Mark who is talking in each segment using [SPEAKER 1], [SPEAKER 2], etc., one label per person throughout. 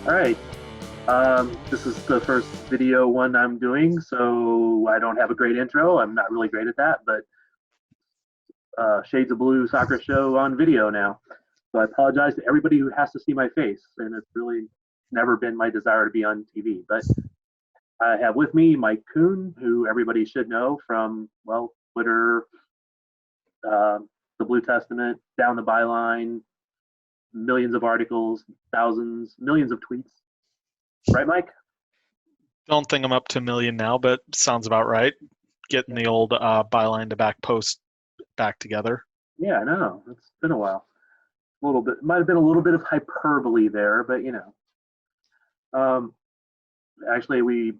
[SPEAKER 1] All right. This is the first video one I'm doing, so I don't have a great intro. I'm not really great at that, but Shades of Blue soccer show on video now. So I apologize to everybody who has to see my face, and it's really never been my desire to be on TV. But I have with me Mike Kuhn, who everybody should know from, well, Twitter, uh, the Blue Testament, Down the Byline, millions of articles, thousands, millions of tweets. Right, Mike?
[SPEAKER 2] Don't think I'm up to a million now, but sounds about right. Getting the old byline to back post back together.
[SPEAKER 1] Yeah, I know. It's been a while. A little bit, might have been a little bit of hyperbole there, but you know. Um, Actually, we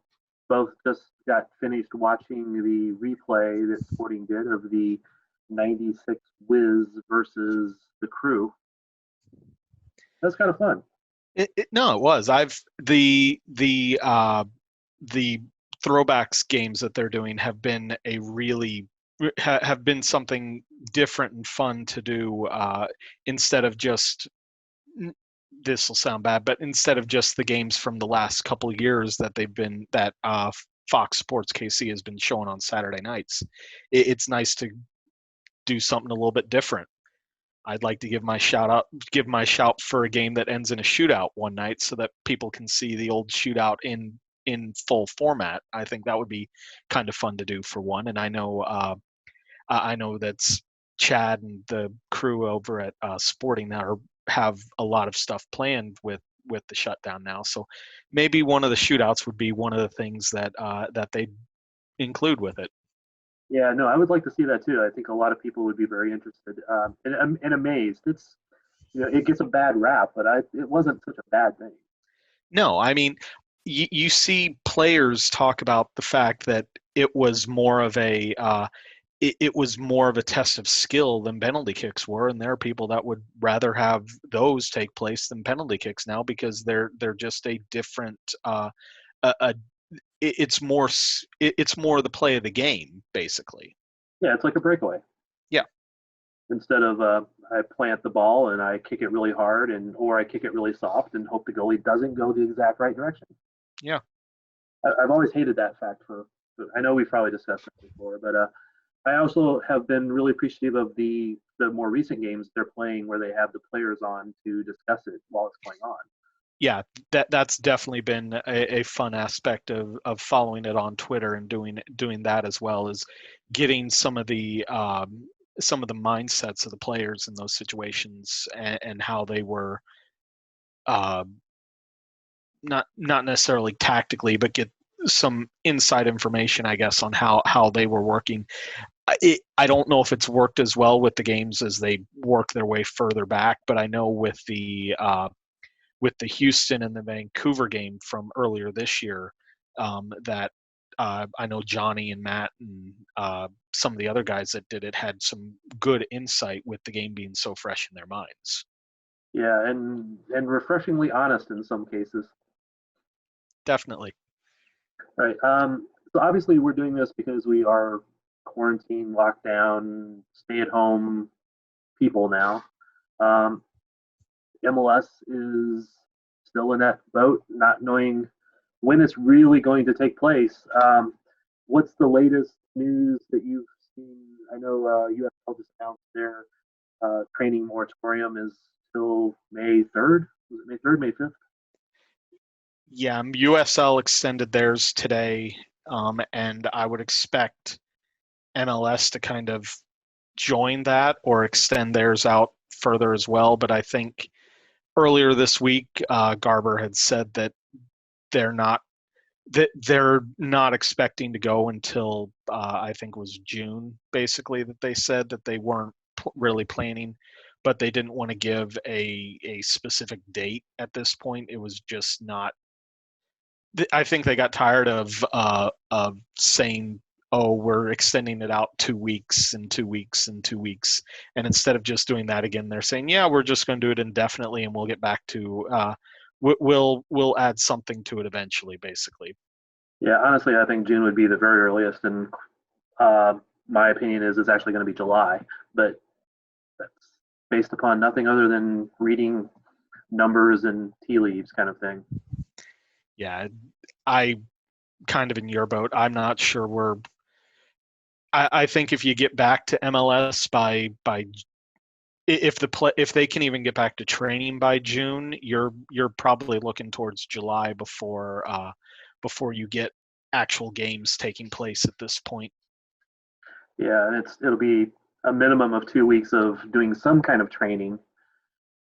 [SPEAKER 1] both just got finished watching the replay that Sporting did of the 96 Wiz versus the Crew. That's kind of fun.
[SPEAKER 2] No, it was. The throwbacks games that they're doing have been have been something different and fun to do instead of just this will sound bad, but instead of just the games from the last couple of years that Fox Sports KC has been showing on Saturday nights. It's nice to do something a little bit different. I'd like to give my shout for a game that ends in a shootout one night, so that people can see the old shootout in full format. I think that would be kind of fun to do for one. And I know that's Chad and the crew over at Sporting that have a lot of stuff planned with the shutdown now. So maybe one of the shootouts would be one of the things that they include with it.
[SPEAKER 1] Yeah, no, I would like to see that too. I think a lot of people would be very interested and amazed. It's it gets a bad rap, but it wasn't such a bad thing.
[SPEAKER 2] No, I mean, you see players talk about the fact that it was more of a it was more of a test of skill than penalty kicks were, and there are people that would rather have those take place than penalty kicks now because they're just a different a it's more the play of the game basically.
[SPEAKER 1] Yeah, it's like a breakaway.
[SPEAKER 2] Yeah,
[SPEAKER 1] Instead of I plant the ball and I kick it really hard or I kick it really soft and hope the goalie doesn't go the exact right direction.
[SPEAKER 2] yeah.
[SPEAKER 1] I've always hated that fact. I know we've probably discussed it before, but I also have been really appreciative of the more recent games they're playing where they have the players on to discuss it while it's going on.
[SPEAKER 2] Yeah, that's definitely been a fun aspect of following it on Twitter and doing that as well as getting some of the mindsets of the players in those situations and how they were uh, not necessarily tactically, but get some inside information, I guess, on how they were working. I don't know if it's worked as well with the games as they work their way further back, but I know with the Houston and the Vancouver game from earlier this year, that I know Johnny and Matt and some of the other guys that did it had some good insight with the game being so fresh in their minds.
[SPEAKER 1] Yeah, and refreshingly honest in some cases.
[SPEAKER 2] Definitely.
[SPEAKER 1] Right. So obviously we're doing this because we are quarantine, lockdown, stay at home people now. Um, MLS is still in that boat, not knowing when it's really going to take place. What's the latest news that you've seen? I know USL just announced their training moratorium is till May 3rd. Was it May 3rd, May 5th?
[SPEAKER 2] Yeah, USL extended theirs today, and I would expect MLS to kind of join that or extend theirs out further as well. But I think earlier this week, Garber had said that they're not they're not expecting to go until I think it was June, basically, that they said that they weren't really planning, but they didn't want to give a specific date at this point. It was just not. I think they got tired of saying, "Oh, we're extending it out 2 weeks and 2 weeks and 2 weeks," and instead of just doing that again, they're saying, "Yeah, we're just going to do it indefinitely, and we'll get back to we'll add something to it eventually," basically.
[SPEAKER 1] Yeah, honestly, I think June would be the very earliest, and uh, my opinion is it's actually going to be July. But that's based upon nothing other than reading numbers and tea leaves kind of thing.
[SPEAKER 2] Yeah, I kind of in your boat. I'm not sure we're. I think if you get back to MLS by if if they can even get back to training by June, you're probably looking towards July before you get actual games taking place at this point.
[SPEAKER 1] Yeah, and it'll be a minimum of 2 weeks of doing some kind of training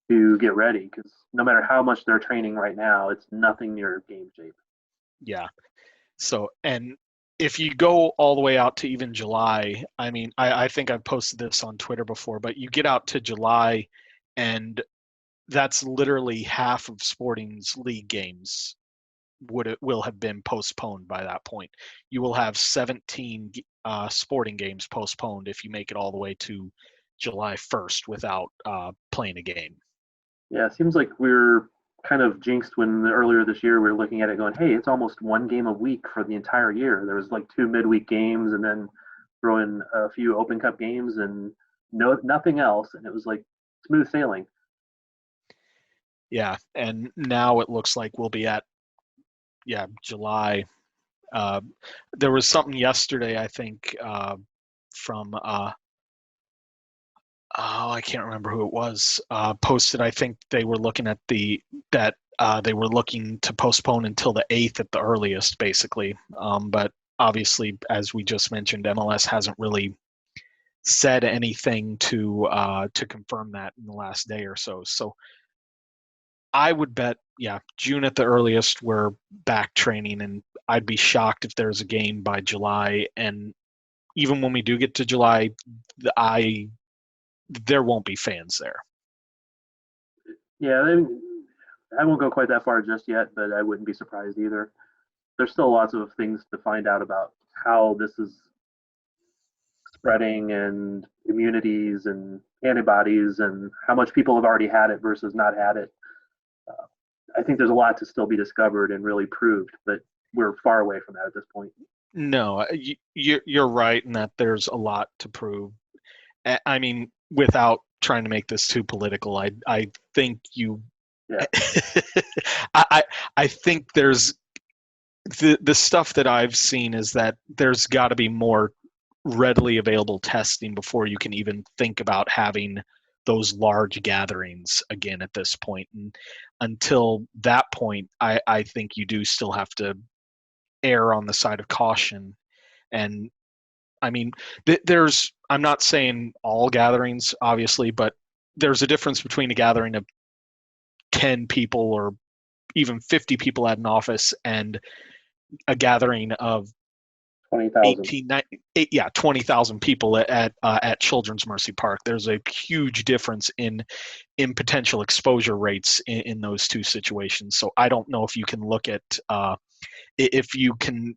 [SPEAKER 1] to get ready because no matter how much they're training right now, it's nothing near game shape.
[SPEAKER 2] Yeah. So, and if you go all the way out to even July, I mean, I think I've posted this on Twitter before, but you get out to July and that's literally half of Sporting's league games will have been postponed by that point. You will have 17 Sporting games postponed if you make it all the way to July 1st without playing a game.
[SPEAKER 1] Yeah, it seems like we're kind of jinxed when earlier this year we were looking at it going, hey, it's almost one game a week for the entire year. There was like two midweek games and then throw in a few Open Cup games and nothing else, and it was like smooth sailing.
[SPEAKER 2] Yeah, and now it looks like we'll be at July. Uh, there was something yesterday, I think, from I can't remember who it was, posted. I think they were looking at they were looking to postpone until the 8th at the earliest, basically. But obviously, as we just mentioned, MLS hasn't really said anything to confirm that in the last day or so. So I would bet, June at the earliest, we're back training, and I'd be shocked if there's a game by July. And even when we do get to July, there won't be fans there.
[SPEAKER 1] Yeah, I won't go quite that far just yet, but I wouldn't be surprised either. There's still lots of things to find out about how this is spreading and immunities and antibodies and how much people have already had it versus not had it. Uh, I think there's a lot to still be discovered and really proved, but we're far away from that at this point.
[SPEAKER 2] No, you're right in that there's a lot to prove. I mean, without trying to make this too political, I think you,
[SPEAKER 1] Yeah.
[SPEAKER 2] I I think there's the stuff that I've seen is that there's got to be more readily available testing before you can even think about having those large gatherings again at this point. And until that point, I think you do still have to err on the side of caution. And I mean, I'm not saying all gatherings, obviously, but there's a difference between a gathering of 10 people or even 50 people at an office and a gathering of
[SPEAKER 1] 20,000.
[SPEAKER 2] 20,000 people at Children's Mercy Park. There's a huge difference in potential exposure rates in those two situations. So I don't know if you can look at if you can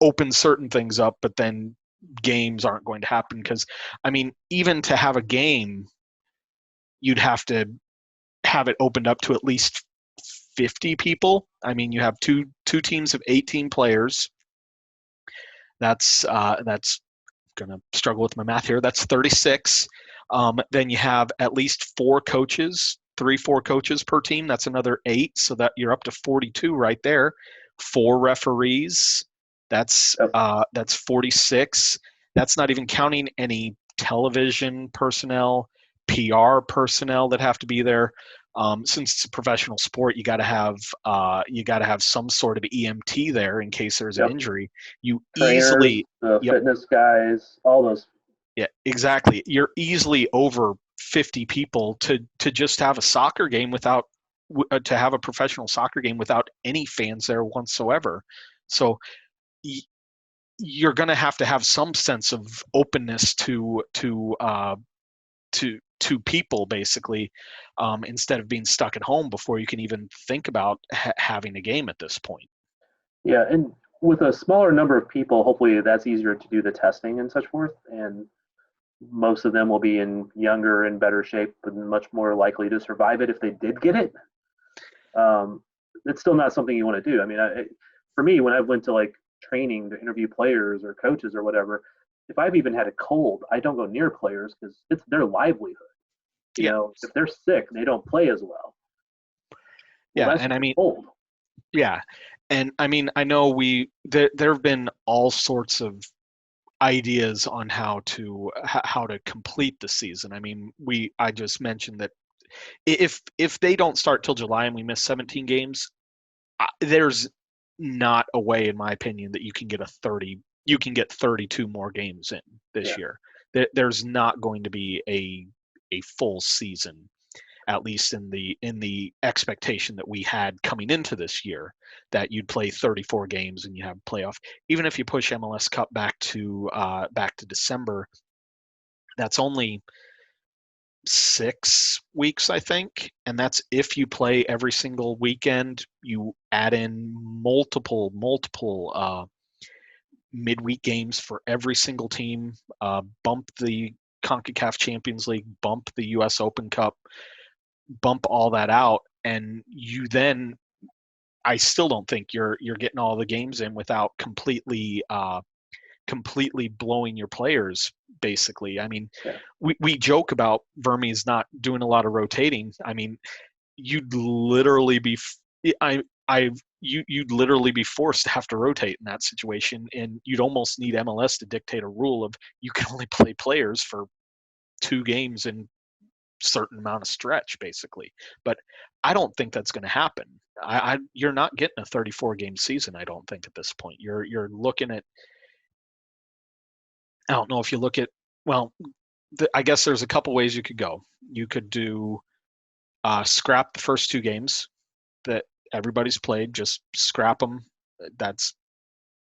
[SPEAKER 2] open certain things up, but then games aren't going to happen. Because I mean, even to have a game, you'd have to have it opened up to at least 50 people. I mean, you have two teams of 18 players. That's gonna struggle with my math here. That's 36. Then you have at least four coaches, 4 coaches per team. That's another 8, so that you're up to 42 right there. 4 referees. That's 46. That's not even counting any television personnel, PR personnel that have to be there. Since it's a professional sport, you got to have some sort of EMT there in case there's an injury. You
[SPEAKER 1] Trainers,
[SPEAKER 2] easily,
[SPEAKER 1] the fitness guys, all those.
[SPEAKER 2] yeah, exactly. You're easily over 50 people to just have a soccer game without to have a professional soccer game without any fans there whatsoever. So you're going to have some sense of openness to people, basically, instead of being stuck at home before you can even think about having a game at this point.
[SPEAKER 1] Yeah, and with a smaller number of people, hopefully that's easier to do the testing and such forth. And most of them will be in younger and better shape and much more likely to survive it if they did get it. It's still not something you want to do. I mean, for me, when I went to like training to interview players or coaches or whatever, if I've even had a cold, I don't go near players because it's their livelihood. You know, if they're sick, they don't play as well. Well,
[SPEAKER 2] Yeah,
[SPEAKER 1] that's
[SPEAKER 2] and I mean,
[SPEAKER 1] cold.
[SPEAKER 2] yeah, and I mean, I know there have been all sorts of ideas on how to complete the season. I mean, I just mentioned that if they don't start till July and we miss 17 games, there's not a way, in my opinion, that you can get 32 more games in this
[SPEAKER 1] Yeah.
[SPEAKER 2] year. There's not going to be a full season, at least in the expectation that we had coming into this year, that you'd play 34 games and you have playoff. Even if you push MLS Cup back to December, that's only 6 weeks, I think, and that's if you play every single weekend. You add in multiple midweek games for every single team. Bump the CONCACAF Champions League, bump the U.S. Open Cup, bump all that out, and you then. I still don't think you're getting all the games in without completely blowing your players. Basically, I mean,
[SPEAKER 1] Yeah.
[SPEAKER 2] we joke about Vermes not doing a lot of rotating. I mean, you'd literally be you'd literally be forced to have to rotate in that situation, and you'd almost need MLS to dictate a rule of you can only play players for 2 games in certain amount of stretch, basically. But I don't think that's going to happen. You're not getting a 34 game season. I don't think at this point. You're looking at. I don't know if you look at. Well, I guess there's a couple ways you could go. You could do scrap the first 2 games that everybody's played. Just scrap them. That's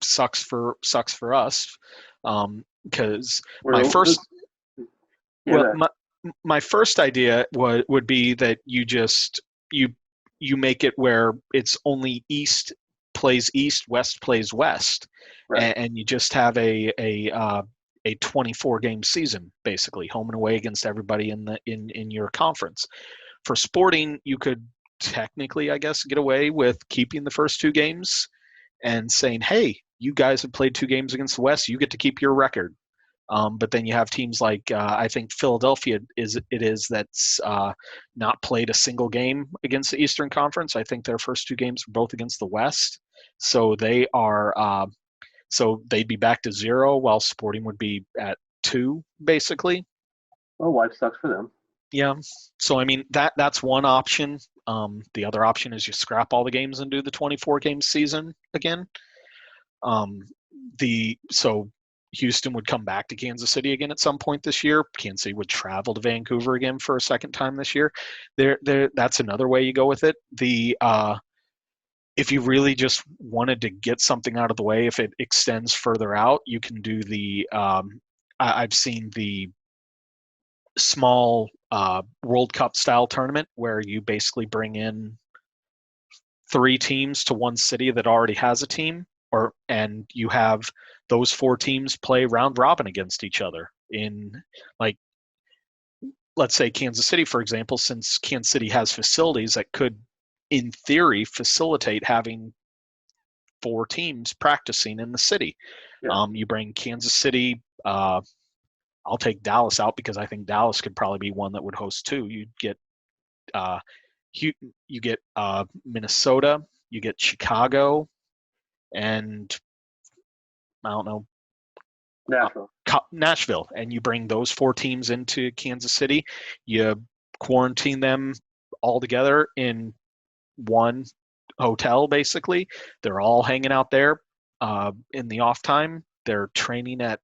[SPEAKER 2] sucks for us, because my
[SPEAKER 1] We're
[SPEAKER 2] first
[SPEAKER 1] yeah.
[SPEAKER 2] well my first idea would be that you you make it where it's only East plays East, West plays West,
[SPEAKER 1] Right.
[SPEAKER 2] and you just have a 24 game season, basically home and away against everybody in your conference. For Sporting, you could technically, I guess, get away with keeping the first 2 games and saying, "Hey, you guys have played 2 games against the West. You get to keep your record." But then you have teams like I think Philadelphia that's not played a single game against the Eastern Conference. I think their first 2 games were both against the West, so they'd be back to 0, while Sporting would be at 2, basically.
[SPEAKER 1] Well, life sucks for them.
[SPEAKER 2] Yeah. So I mean that's one option. The other option is you scrap all the games and do the 24 game season again. Um, so Houston would come back to Kansas City again at some point this year. Kansas City would travel to Vancouver again for a second time this year. That's another way you go with it. If you really just wanted to get something out of the way, if it extends further out, you can do I've seen the small World Cup style tournament where you basically bring in 3 teams to one city that already has a team, and you have those 4 teams play round robin against each other in, like, let's say Kansas City, for example, since Kansas City has facilities that could, in theory, facilitate having 4 teams practicing in the city.
[SPEAKER 1] Yeah.
[SPEAKER 2] You bring Kansas City. I'll take Dallas out because I think Dallas could probably be one that would host 2. Uh, you get Minnesota, you get Chicago, and I don't know,
[SPEAKER 1] Nashville.
[SPEAKER 2] Nashville, and you bring those 4 teams into Kansas City. You quarantine them all together in one hotel, basically. They're all hanging out there in the off time. They're training at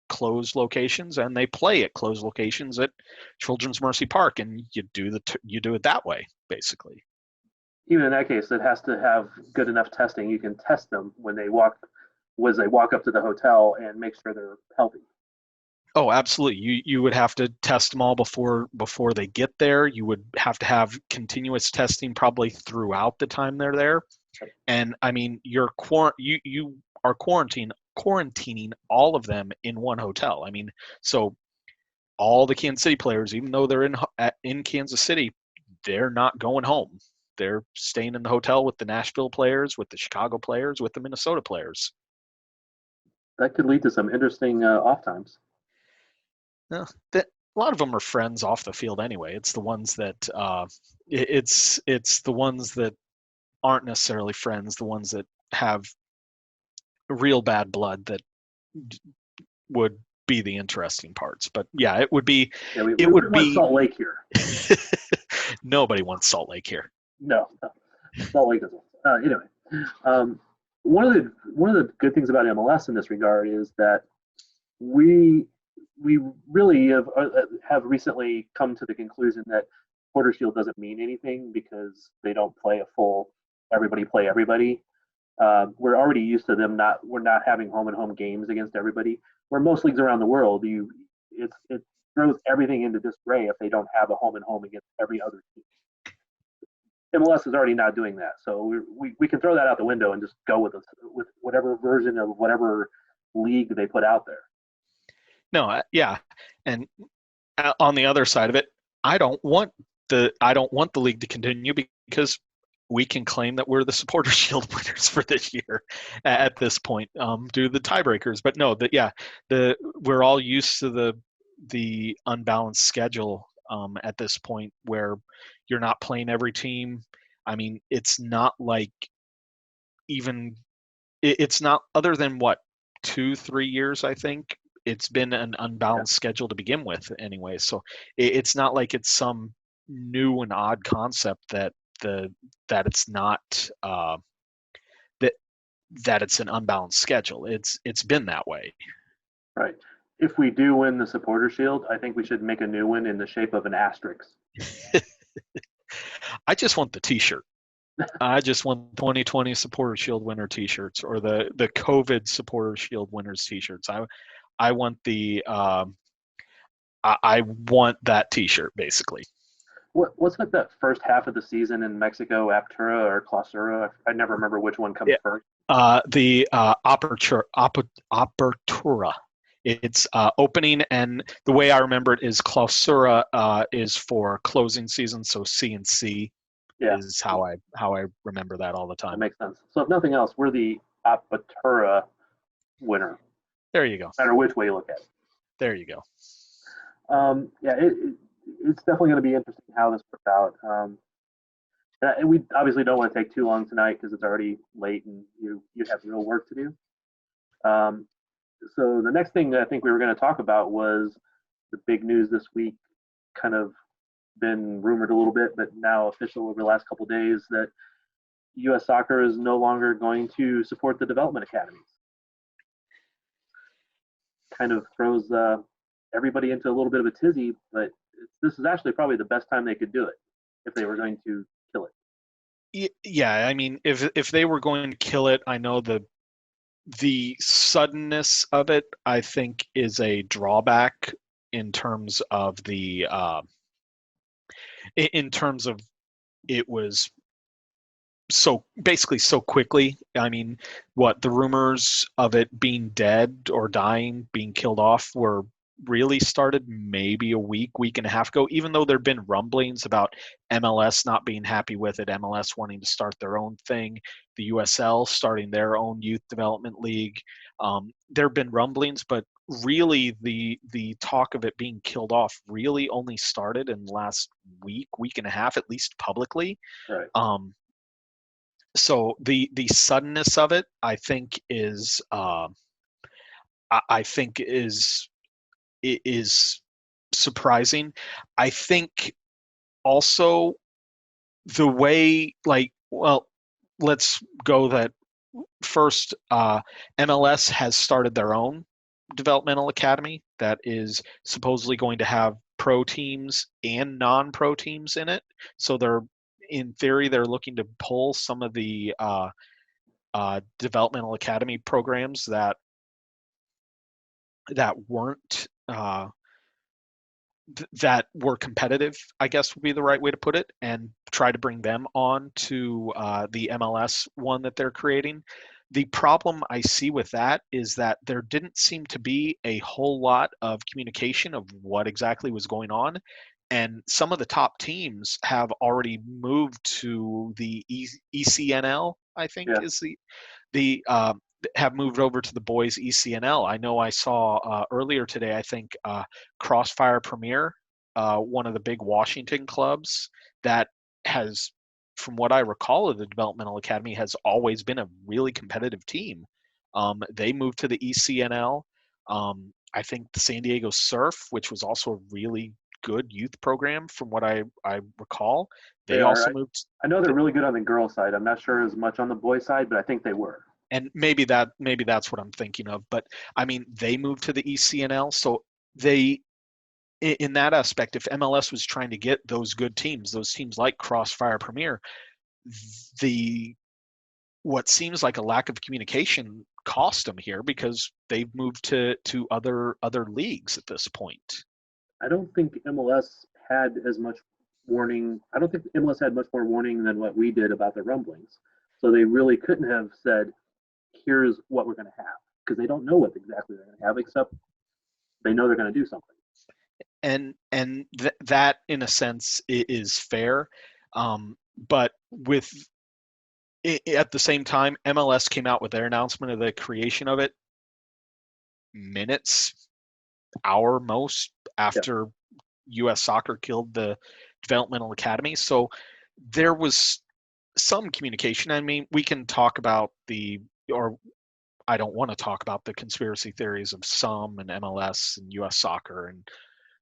[SPEAKER 2] closed locations, and they play at closed locations at Children's Mercy Park, and you do it that way, basically.
[SPEAKER 1] Even in that case, it has to have good enough testing. You can test them when they walk up to the hotel and make sure they're healthy.
[SPEAKER 2] Oh, absolutely. You would have to test them all before they get there. You would have to have continuous testing probably throughout the time they're there. And I mean, you are quarantining all of them in one hotel. I mean, so all the Kansas City players, even though they're in Kansas City, they're not going home. They're staying in the hotel with the Nashville players, with the Chicago players, with the Minnesota players.
[SPEAKER 1] That could lead to some interesting off times.
[SPEAKER 2] No, a lot of them are friends off the field anyway. It's the ones that it's the ones that aren't necessarily friends, the ones that have real bad blood that would be the interesting parts. But yeah, it would be
[SPEAKER 1] Yeah, we
[SPEAKER 2] it would
[SPEAKER 1] wouldn't want
[SPEAKER 2] be
[SPEAKER 1] Salt Lake here.
[SPEAKER 2] nobody wants Salt Lake here.
[SPEAKER 1] No, no. Salt Lake doesn't. Anyway, um, one of the good things about MLS in this regard is that we we really have recently come to the conclusion that Porter Shield doesn't mean anything because they don't play a full everybody play everybody. We're already used to them not we're not having home and home games against everybody. Where most leagues around the world, it throws everything into disarray if they don't have a home and home against every other team. MLS is already not doing that, so we can throw that out the window and just go with whatever version of whatever league they put out there.
[SPEAKER 2] No, yeah, and on the other side of it, I don't want the league to continue because we can claim that we're the Supporter Shield winners for this year at this point due to the tiebreakers. But no, we're all used to the unbalanced schedule at this point where you're not playing every team. I mean, it's not like even it's not other than what 2-3 years I think it's been an unbalanced schedule to begin with anyway. So it's not like it's some new and odd concept that it's not that that it's an unbalanced schedule. It's been that way.
[SPEAKER 1] Right. If we do win the Supporter Shield, I think we should make a new one in the shape of an asterisk.
[SPEAKER 2] I just want the T-shirt. I just want 2020 Supporter Shield winner T-shirts or the COVID Supporter Shield winners T-shirts. I want I want that T-shirt basically.
[SPEAKER 1] What's with that first half of the season in Mexico, Apertura or Clausura? I never remember which one comes first.
[SPEAKER 2] The Apertura. It's opening, and the way I remember it is Clausura is for closing season, so C and C is how I remember that all the time.
[SPEAKER 1] That makes sense. So if nothing else, we're the Apertura winner.
[SPEAKER 2] There you go.
[SPEAKER 1] No matter which way you look at it.
[SPEAKER 2] There you go.
[SPEAKER 1] Yeah, it's definitely going to be interesting how this works out. And we obviously don't want to take too long tonight because it's already late and you have real work to do. So the next thing that I think we were going to talk about was the big news this week, kind of been rumored a little bit, but now official over the last couple of days that U.S. Soccer is no longer going to support the development academies. Kind of throws everybody into a little bit of a tizzy, but this is actually probably the best time they could do it if they were going to kill it.
[SPEAKER 2] Yeah, I mean, if they were going to kill it, I know the suddenness of it, I think, is a drawback in terms of it was so basically so quickly. I mean, the rumors of it being dead or dying, being killed off were really started maybe a week and a half ago, even though there've been rumblings about MLS not being happy with it, MLS wanting to start their own thing, the USL starting their own youth development league. There have been rumblings, but really the talk of it being killed off really only started in the last week and a half, at least publicly.
[SPEAKER 1] Right.
[SPEAKER 2] So the suddenness of it, I think, is surprising. I think also the way, let's go that first. MLS has started their own developmental academy that is supposedly going to have pro teams and non-pro teams in it. So in theory, they're looking to pull some of the developmental academy programs that weren't that were competitive, I guess would be the right way to put it, and try to bring them on to the MLS one that they're creating. The problem I see with that is that there didn't seem to be a whole lot of communication of what exactly was going on. And some of the top teams have already moved to the ECNL, I think is the have moved over to the boys ECNL. I know I saw earlier today, I think Crossfire Premier, one of the big Washington clubs that has, from what I recall of the developmental academy, has always been a really competitive team. They moved to the ECNL. I think the San Diego Surf, which was also a really good youth program from what I recall,
[SPEAKER 1] They
[SPEAKER 2] they
[SPEAKER 1] are.
[SPEAKER 2] also moved.
[SPEAKER 1] I know they're really good on the girl side. I'm not sure as much on the boy side, but I think they were.
[SPEAKER 2] And maybe that's what I'm thinking of. But I mean, they moved to the ECNL, so they, in that aspect, if MLS was trying to get those good teams, those teams like Crossfire Premier, the what seems like a lack of communication cost them here because they've moved to other leagues at this point.
[SPEAKER 1] I don't think MLS had as much warning. I don't think MLS had much more warning than what we did about the rumblings. So they really couldn't have said, here's what we're going to have, because they don't know what exactly they're going to have, except they know they're going to do something.
[SPEAKER 2] And that in a sense is fair, but with at the same time, MLS came out with their announcement of the creation of it minutes, hour most after U.S. Soccer killed the developmental academy. So there was some communication. I mean, we can talk about or I don't want to talk about the conspiracy theories of some and MLS and U.S. Soccer, and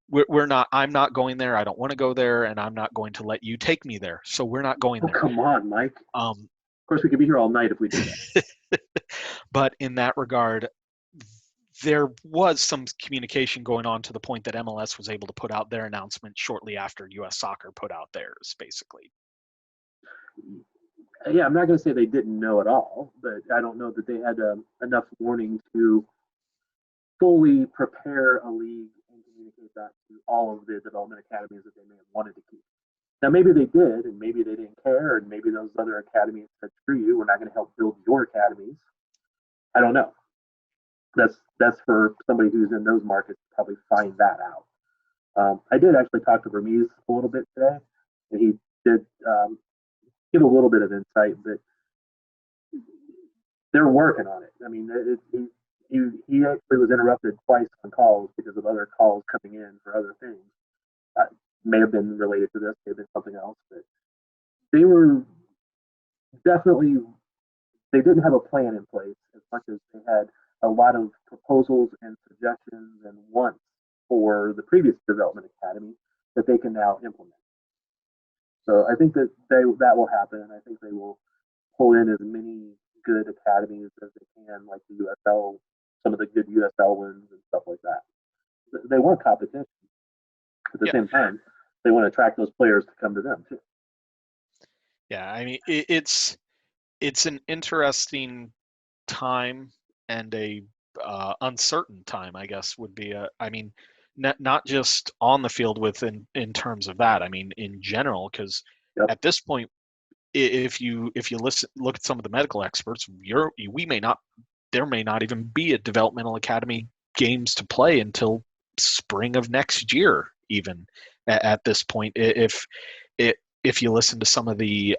[SPEAKER 2] we're not. I'm not going there. I don't want to go there, and I'm not going to let you take me there. So we're not going there.
[SPEAKER 1] Come on, Mike. Of course, we could be here all night if we did that.
[SPEAKER 2] But in that regard, there was some communication going on to the point that MLS was able to put out their announcement shortly after U.S. Soccer put out theirs, basically.
[SPEAKER 1] Yeah, I'm not going to say they didn't know at all, but I don't know that they had enough warning to fully prepare a league and communicate that to all of the development academies that they may have wanted to keep. Now, maybe they did, and maybe they didn't care, and maybe those other academies said, screw you, we're not going to help build your academies. I don't know. That's for somebody who's in those markets to probably find that out. I did actually talk to Vermees a little bit today, and he did give a little bit of insight, but they're working on it. I mean, he actually was interrupted twice on calls because of other calls coming in for other things. May have been related to this, may have been something else, but they were definitely, they didn't have a plan in place as much as they had a lot of proposals and suggestions and wants for the previous development academy that they can now implement. So I think that that will happen, and I think they will pull in as many good academies as they can, like the USL, some of the good USL wins and stuff like that. They want competition. At the same time, they want to attract those players to come to them too.
[SPEAKER 2] Yeah, I mean, it's an interesting time and a uncertain time, I guess, would be I mean, not just on the field in terms of that. I mean, in general, because at this point, if you look at some of the medical experts, there may not even be a developmental academy games to play until spring of next year, even at this point. If you listen to some of the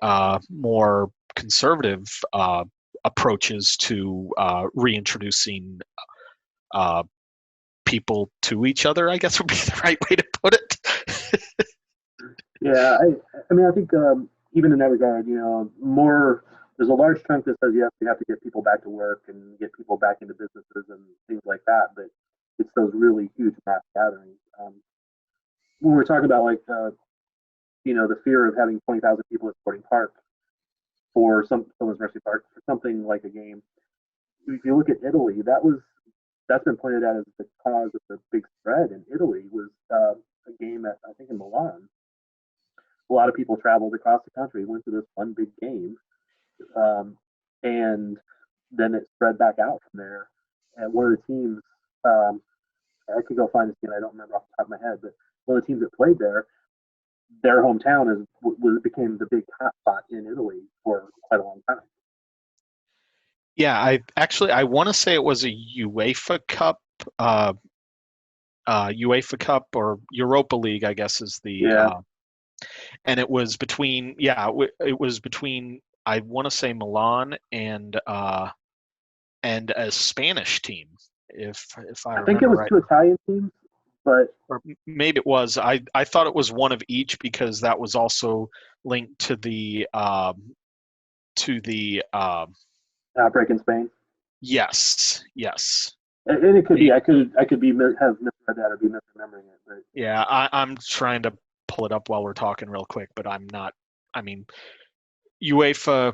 [SPEAKER 2] more conservative approaches to reintroducing people to each other, I guess would be the right way to put it.
[SPEAKER 1] Yeah, I mean, I think even in that regard, there's a large chunk that says, yes, we have to get people back to work and get people back into businesses and things like that, but it's those really huge mass gatherings. When we're talking about the fear of having 20,000 people at Sporting Park for Children's Mercy Park for something like a game, if you look at Italy, that's been pointed out as the cause of the big spread in Italy was a game at, I think, in Milan. A lot of people traveled across the country, went to this one big game, and then it spread back out from there. And one of the teams, I could go find this game, I don't remember off the top of my head, but one of the teams that played there, their hometown became the big hotspot in Italy for quite a long time.
[SPEAKER 2] Yeah, I want to say it was a UEFA Cup, UEFA Cup or Europa League, I guess is the, and it was between, it was between, I want to say Milan and and a Spanish team, if I
[SPEAKER 1] I think it
[SPEAKER 2] remember
[SPEAKER 1] was
[SPEAKER 2] right.
[SPEAKER 1] two Italian teams, but
[SPEAKER 2] Or maybe it was. I thought it was one of each because that was also linked to the
[SPEAKER 1] outbreak in Spain.
[SPEAKER 2] yes.
[SPEAKER 1] And it could
[SPEAKER 2] The
[SPEAKER 1] be. I could be have misread that or be misremembering it. But
[SPEAKER 2] Yeah, I'm trying to pull it up while we're talking real quick, but I'm not. I mean, UEFA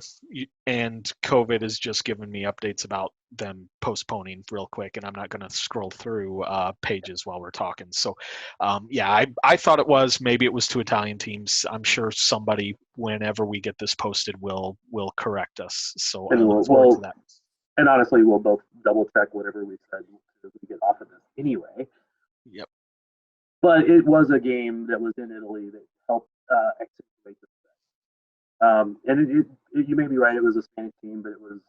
[SPEAKER 2] and COVID has just given me updates about them postponing real quick, and I'm not going to scroll through pages while we're talking. So, yeah, I thought maybe it was two Italian teams. I'm sure somebody, whenever we get this posted, will correct us. So I
[SPEAKER 1] and
[SPEAKER 2] look forward to that.
[SPEAKER 1] and honestly, we'll both double check whatever we said as we get off of this anyway.
[SPEAKER 2] Yep.
[SPEAKER 1] But it was a game that was in Italy that helped accentuate this. And you may be right, it was a Spanish team, but it was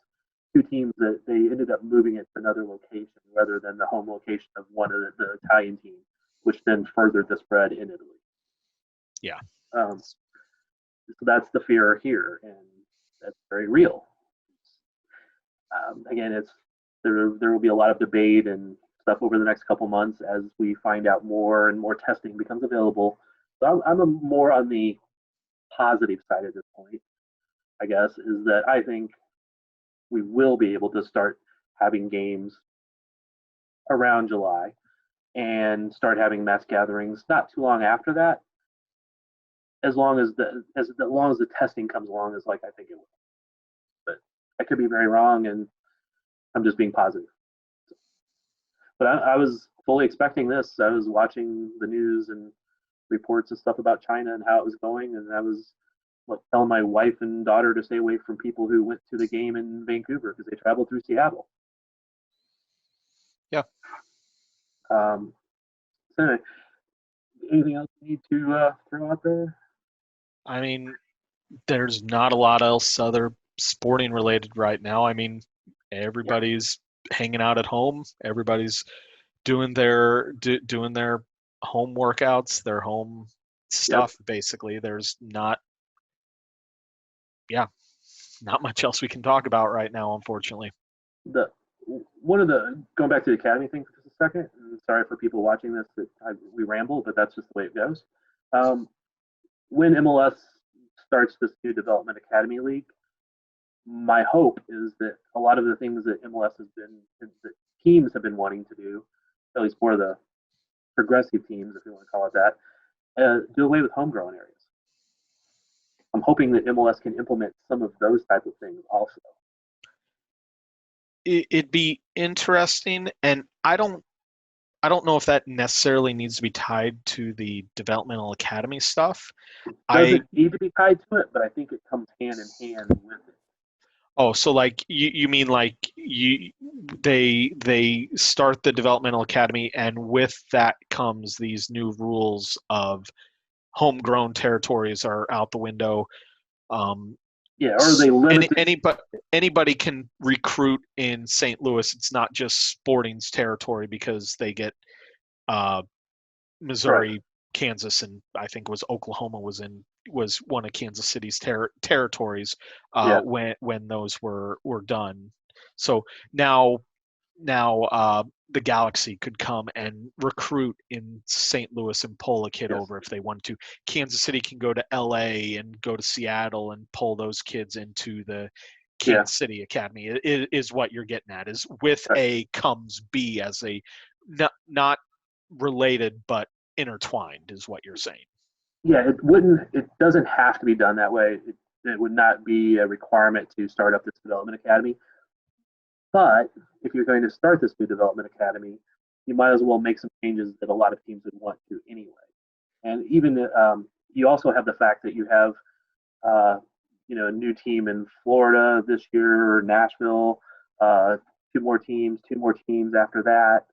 [SPEAKER 1] two teams that they ended up moving it to another location rather than the home location of one of the Italian teams, which then furthered the spread in Italy.
[SPEAKER 2] Yeah.
[SPEAKER 1] So that's the fear here, and that's very real. Again, there will be a lot of debate and stuff over the next couple months as we find out more and more testing becomes available. So I'm more on the positive side at this point, I guess, is that I think we will be able to start having games around July and start having mass gatherings not too long after that, as long as the testing comes along as like I think it will. But I could be very wrong, and I'm just being positive. But I was fully expecting this. I was watching the news and reports and stuff about China and how it was going, and I was telling my wife and daughter to stay away from people who went to the game in Vancouver because they traveled through Seattle.
[SPEAKER 2] Yeah.
[SPEAKER 1] So anyway, anything else you need to throw out there?
[SPEAKER 2] I mean, there's not a lot else other sporting related right now. I mean, everybody's hanging out at home. Everybody's doing their home workouts, their home stuff.
[SPEAKER 1] Yep.
[SPEAKER 2] Basically, there's not much else we can talk about right now, unfortunately.
[SPEAKER 1] The one of the going back to the academy thing for just a second. And sorry for people watching this that we ramble, but that's just the way it goes. When MLS starts this new development academy league, my hope is that a lot of the things that MLS that teams have been wanting to do, at least for the progressive teams, if you want to call it that, do away with homegrown areas. I'm hoping that MLS can implement some of those type of things also.
[SPEAKER 2] It'd be interesting, and I don't know if that necessarily needs to be tied to the developmental academy stuff.
[SPEAKER 1] It doesn't need to be tied to it, but I think it comes hand in hand with it.
[SPEAKER 2] Oh, so like you mean like they start the developmental academy, and with that comes these new rules of homegrown territories are out the window.
[SPEAKER 1] Yeah, or they limit
[SPEAKER 2] anybody can recruit in St. Louis. It's not just Sporting's territory because they get Missouri,
[SPEAKER 1] Correct.
[SPEAKER 2] Kansas, and I think it was Oklahoma was one of Kansas City's territories when those were done. So now the Galaxy could come and recruit in St. Louis and pull a kid over if they want to. Kansas City can go to LA and go to Seattle and pull those kids into the Kansas City Academy. Is what you're getting at. Is with A comes B as a not related but intertwined is what you're saying.
[SPEAKER 1] Yeah, it doesn't have to be done that way. It would not be a requirement to start up this development academy. But if you're going to start this new development academy, you might as well make some changes that a lot of teams would want to anyway. And even you also have the fact that you have a new team in Florida this year, Nashville, two more teams after that,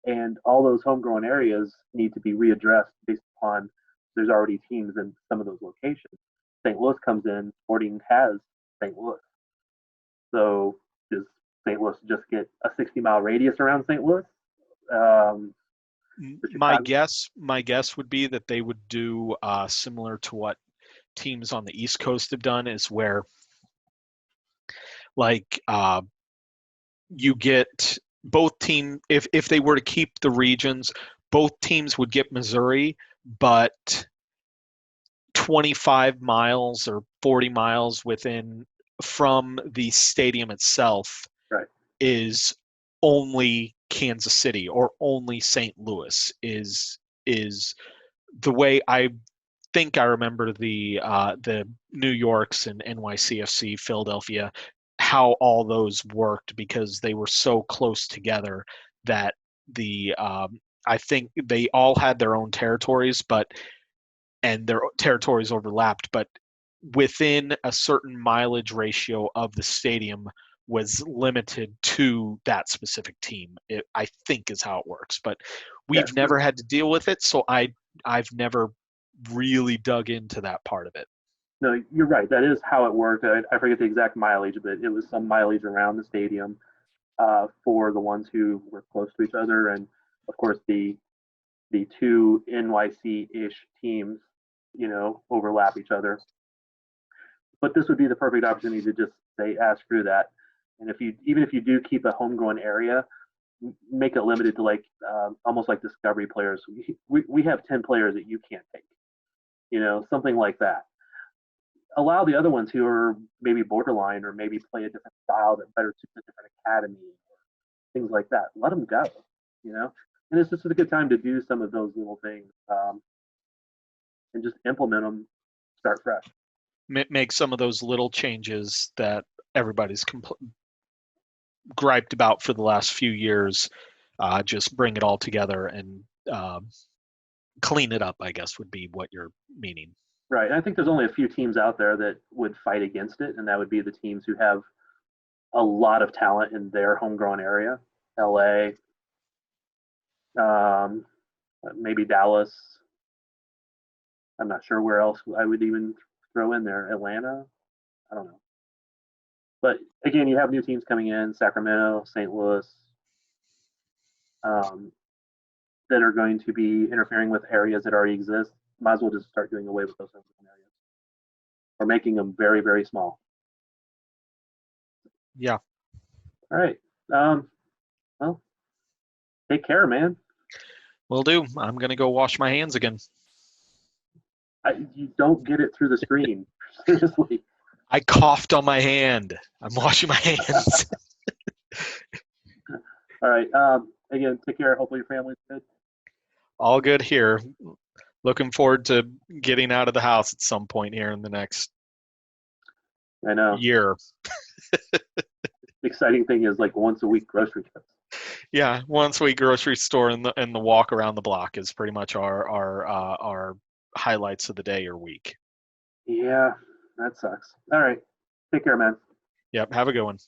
[SPEAKER 1] and all those homegrown areas need to be readdressed based upon there's already teams in some of those locations. St. Louis comes in, Sporting has St. Louis. So does St. Louis just get a 60-mile radius around St. Louis?
[SPEAKER 2] My guess would be that they would do similar to what teams on the East Coast have done, is where like you get both team if they were to keep the regions, both teams would get Missouri, but 25 miles or 40 miles within from the stadium itself
[SPEAKER 1] Right.
[SPEAKER 2] is only Kansas City or only St. Louis is the way I think I remember the New Yorks and NYCFC, Philadelphia, how all those worked because they were so close together that the I think they all had their own territories, and their territories overlapped, but within a certain mileage ratio of the stadium was limited to that specific team. I think is how it works, but
[SPEAKER 1] Yeah.
[SPEAKER 2] we've never had to deal with it, so I've never really dug into that part of it.
[SPEAKER 1] No, you're right. That is how it worked. I forget the exact mileage, but it was some mileage around the stadium for the ones who were close to each other, and of course the two NYC-ish teams, overlap each other. But this would be the perfect opportunity to just say, screw that. And even if you do keep a homegrown area, make it limited to like almost like discovery players. We have 10 players that you can't take, something like that. Allow the other ones who are maybe borderline or maybe play a different style that better suits a different academy, things like that. Let them go, and it's just a good time to do some of those little things and just implement them, start fresh.
[SPEAKER 2] Make some of those little changes that everybody's griped about for the last few years. Just bring it all together and clean it up, I guess, would be what you're meaning.
[SPEAKER 1] Right. And I think there's only a few teams out there that would fight against it, and that would be the teams who have a lot of talent in their homegrown area. LA, maybe Dallas. I'm not sure where else I would even throw in there. Atlanta. I don't know. But again, you have new teams coming in, Sacramento, St. Louis, that are going to be interfering with areas that already exist. Might as well just start doing away with those areas or making them very, very small.
[SPEAKER 2] Yeah.
[SPEAKER 1] All right. Well, take care, man.
[SPEAKER 2] Will do. I'm going to go wash my hands again.
[SPEAKER 1] You don't get it through the screen. Seriously.
[SPEAKER 2] I coughed on my hand. I'm washing my hands.
[SPEAKER 1] All right. Again, take care. Hopefully your family's good.
[SPEAKER 2] All good here. Looking forward to getting out of the house at some point here in the next year.
[SPEAKER 1] The exciting thing is like once a week grocery trips.
[SPEAKER 2] Yeah, once a week grocery store and the walk around the block is pretty much our highlights of the day or week.
[SPEAKER 1] Yeah, that sucks. All right. Take care, man.
[SPEAKER 2] Yep. Have a good one.